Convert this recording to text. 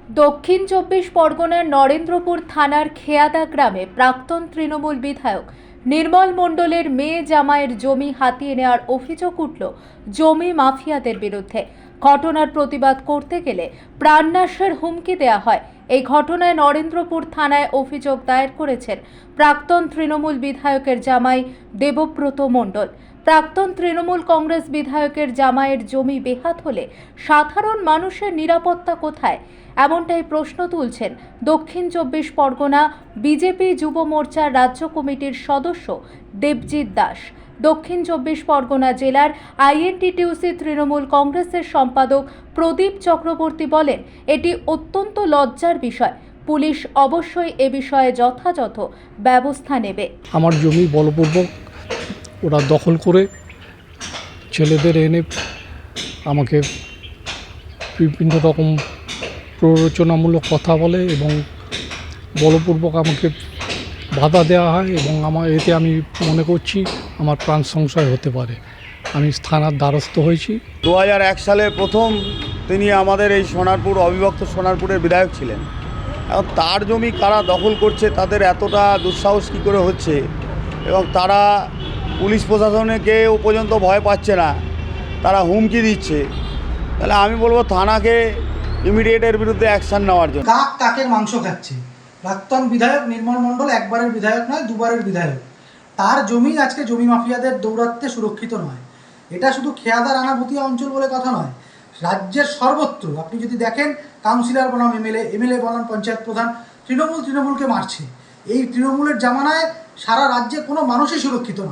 দক্ষিণ চব্বিশ পরগনার নরেন্দ্রপুর থানার খেয়াদা গ্রামে প্রাক্তন তৃণমূল বিধায়ক নির্মল মণ্ডলের মেয়ে জামাইয়ের জমি হাতিয়ে নেওয়ার অভিযোগ উঠল জমি মাফিয়াদের বিরুদ্ধে। ঘটনার প্রতিবাদ করতে গেলে প্রাণনাশের হুমকি দেওয়া হয়। এই ঘটনায় নরেন্দ্রপুর থানায় অভিযোগ দায়ের করেছেন প্রাক্তন তৃণমূল বিধায়কের জামাই দেবব্রত মণ্ডল। প্রাক্তন তৃণমূল কংগ্রেস বিধায়কের জামাইয়ের জমি বেহাত হলে সাধারণ মানুষের নিরাপত্তা কোথায়, এমনটাই প্রশ্ন তুলছেন দক্ষিণ চব্বিশ পরগনা বিজেপি যুব মোর্চার রাজ্য কমিটির সদস্য দেবজিৎ দাস। দক্ষিণ চব্বিশ পরগনা জেলার আইএনটিটিউসি তৃণমূল কংগ্রেসের সম্পাদক প্রদীপ চক্রবর্তী বলেন, এটি অত্যন্ত লজ্জার বিষয়। পুলিশ অবশ্যই এ বিষয়ে যথাযথ ব্যবস্থা নেবে। আমার জমি বলপূর্বক ওরা দখল করে ছেলেদের এনে আমাকে বিভিন্ন রকম প্ররোচনামূলক কথা বলে এবং বলপূর্বক আমাকে বাধা দেওয়া হয় এবং এতে আমি মনে করছি আমার প্রাণ সংশয় হতে পারে। আমি থানার দ্বারস্থ হয়েছি। 2001 সালে প্রথম তিনি আমাদের এই সোনারপুর অবিভক্ত সোনারপুরের বিধায়ক ছিলেন। এখন তার জমি কারা দখল করছে, তাদের এতটা দুঃসাহস কী করে হচ্ছে এবং তারা পুলিশ প্রশাসনকেও পর্যন্ত ভয় পাচ্ছে না, তারা হুমকি দিচ্ছে। তাহলে আমি বলবো থানাকে ইমিডিয়েটের বিরুদ্ধে অ্যাকশান নেওয়ার জন্য। কাক কাকের মাংস খাচ্ছে। প্রাক্তন বিধায়ক নির্মল মণ্ডল একবারের বিধায়ক নয়, দুবারের বিধায়ক। তার জমি আজকে জমি মাফিয়াদের দৌরাত্মে সুরক্ষিত নয়। এটা শুধু খেয়াদা রানাভূতিয়া অঞ্চল বলে কথা নয়, রাজ্যের সর্বত্র আপনি যদি দেখেন, কাউন্সিলর বনাম এমএলএ বনাম পঞ্চায়েত প্রধান, তৃণমূলকে মারছে। এই তৃণমূলের জামানায় সারা রাজ্যে কোনো মানুষই সুরক্ষিত নয়।